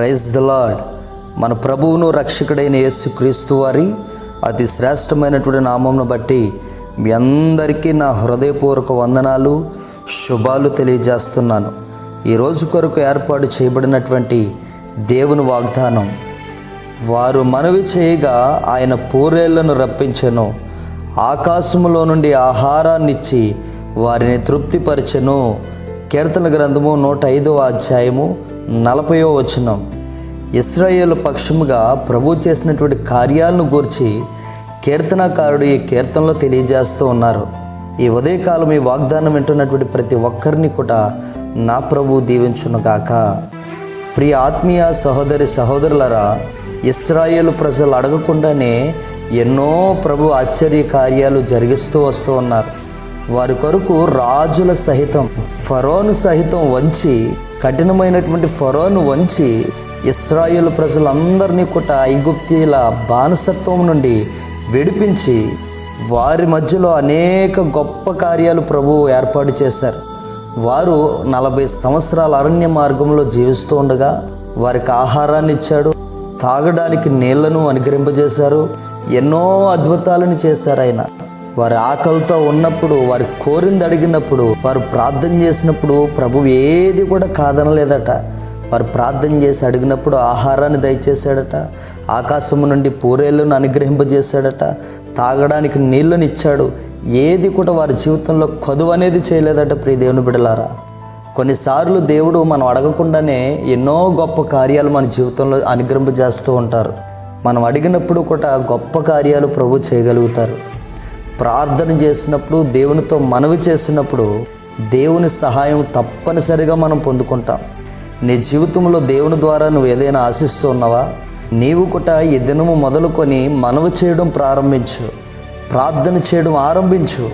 Praise the lord. మన ప్రభువును రక్షకుడైన యేసుక్రీస్తు వారి అతి శ్రేష్టమైనటువంటి నామమును బట్టి మీ అందరికీ నా హృదయపూర్వక వందనాలు, శుభాలు తెలియజేస్తున్నాను. ఈరోజు కొరకు ఏర్పాటు చేయబడినటువంటి దేవుని వాగ్దానం, వారు మనవి చేయగా ఆయన పూరేళ్లను రప్పించెను, ఆకాశములో నుండి ఆహారాన్నిచ్చి వారిని తృప్తిపరచెను. కీర్తన గ్రంథము 105వ అధ్యాయము 40వ వచనం. ఇశ్రాయేలు పక్షముగా ప్రభు చేసినటువంటి కార్యాలను గూర్చి కీర్తనకారుడు ఈ కీర్తనలో తెలియజేస్తూ ఉన్నారు. ఈ ఉదయకాలం ఈ వాగ్దానం వింటున్నటువంటి ప్రతి ఒక్కరిని కూడా నా ప్రభు దీవించునుగాక. ప్రియ ఆత్మీయ సహోదరి సహోదరులరా, ఇశ్రాయేలు ప్రజలు అడగకుండానే ఎన్నో ప్రభు ఆశ్చర్య కార్యాలు జరిగిస్తూ వస్తూ ఉన్నారు. వారి కొరకు రాజుల సహితం, ఫరోను సహితం వంచి, కఠినమైనటువంటి ఫరోను వంచి ఇశ్రాయేలు ప్రజలందరినీ కూడా ఐగుప్తీయుల బానిసత్వం నుండి విడిపించి వారి మధ్యలో అనేక గొప్ప కార్యాలు ప్రభువు ఏర్పాటు చేశారు. వారు 40 సంవత్సరాల అరణ్య మార్గంలో జీవిస్తూ ఉండగా వారికి ఆహారాన్ని ఇచ్చాడు, తాగడానికి నీళ్లను అనుగ్రహింపజేశారు, ఎన్నో అద్భుతాలను చేశారు ఆయన. వారి ఆకలితో ఉన్నప్పుడు, వారి కోరింది అడిగినప్పుడు, వారు ప్రార్థన చేసినప్పుడు ప్రభువు ఏది కూడా కాదనలేదట. వారు ప్రార్థన చేసి అడిగినప్పుడు ఆహారాన్ని దయచేశాడట, ఆకాశము నుండి పూరేళ్లను అనుగ్రహింపజేశాడట, తాగడానికి నీళ్లను ఇచ్చాడు. ఏది కూడా వారి జీవితంలో కొదువు అనేది చేయలేదట. ప్రియ దేవుని బిడ్డలారా, కొన్నిసార్లు దేవుడు మనం అడగకుండానే ఎన్నో గొప్ప కార్యాలు మన జీవితంలో అనుగ్రహింపజేస్తూ ఉంటారు. మనం అడిగినప్పుడు కూడా గొప్ప కార్యాలు ప్రభు చేయగలుగుతారు. ప్రార్థన చేసినప్పుడు, దేవునితో మనవి చేసినప్పుడు దేవుని సహాయం తప్పనిసరిగా మనం పొందుకుంటాం. నీ జీవితంలో దేవుని ద్వారా నువ్వు ఏదైనా ఆశిస్తూ ఉన్నావా? నీవు కూడా ఈ దినము మొదలుకొని మనవి చేయడం ప్రారంభించు, ప్రార్థన చేయడం ఆరంభించు.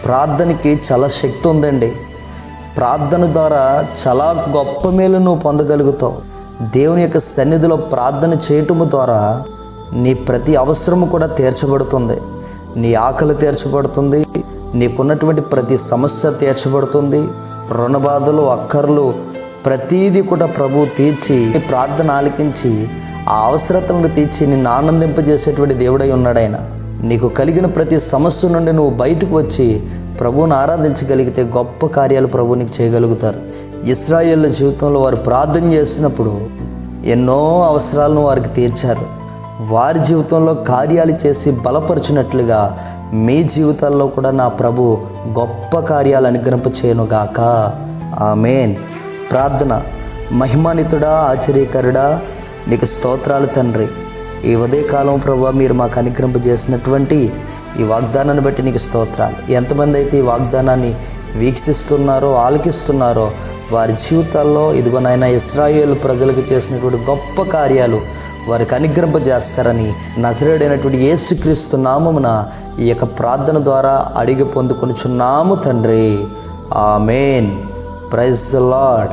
ప్రార్థనకి చాలా శక్తి ఉందండి. ప్రార్థన ద్వారా చాలా గొప్ప మేలు నువ్వు పొందగలుగుతావు. దేవుని యొక్క సన్నిధిలో ప్రార్థన చేయటము ద్వారా నీ ప్రతి అవసరము కూడా తీర్చబడుతుంది. నీ ఆకలి తీర్చబడుతుంది, నీకున్నటువంటి ప్రతి సమస్య తీర్చబడుతుంది. రుణబాధలు, అక్కర్లు ప్రతీది కూడా ప్రభువు తీర్చి, ప్రార్థన ఆలకించి ఆ అవసరతలను తీర్చి నిన్ను ఆనందింపజేసేటువంటి దేవుడై ఉన్నాడు ఆయన. నీకు కలిగిన ప్రతి సమస్య నుండి నువ్వు బయటకు వచ్చి ప్రభువుని ఆరాధించగలిగితే గొప్ప కార్యాలు ప్రభు నీకు చేయగలుగుతారు. ఇశ్రాయేళ్ల జీవితంలో వారు ప్రార్థన చేసినప్పుడు ఎన్నో అవసరాలను వారికి తీర్చారు. వారి జీవితంలో కార్యాలు చేసి బలపరిచినట్లుగా మీ జీవితాల్లో కూడా నా ప్రభు గొప్ప కార్యాలు అనుగ్రహింప చేయనుగాక. ఆమేన్. ప్రార్థన. మహిమాన్వితుడా, ఆశ్చర్యకరుడా, నీకు స్తోత్రాలు తండ్రి. ఈ ఉదయకాలం ప్రభు మీరు మాకు అనుగ్రహింపజేసినటువంటి ఈ వాగ్దానాన్ని బట్టి నీకు స్తోత్రాలు. ఎంతమంది అయితే ఈ వాగ్దానాన్ని వీక్షిస్తున్నారో, ఆలకిస్తున్నారో వారి జీవితాల్లో ఇదిగో నాయన ఇశ్రాయేలు ప్రజలకు చేసినటువంటి గొప్ప కార్యాలు వారికి అనుగ్రహింపజేస్తారని నజరేయుడైనటువంటి యేసుక్రీస్తు నామమున ఈ యొక్క ప్రార్థన ద్వారా అడిగి పొందుకొనుచున్నాము తండ్రి. ఆమేన్. Praise the lord.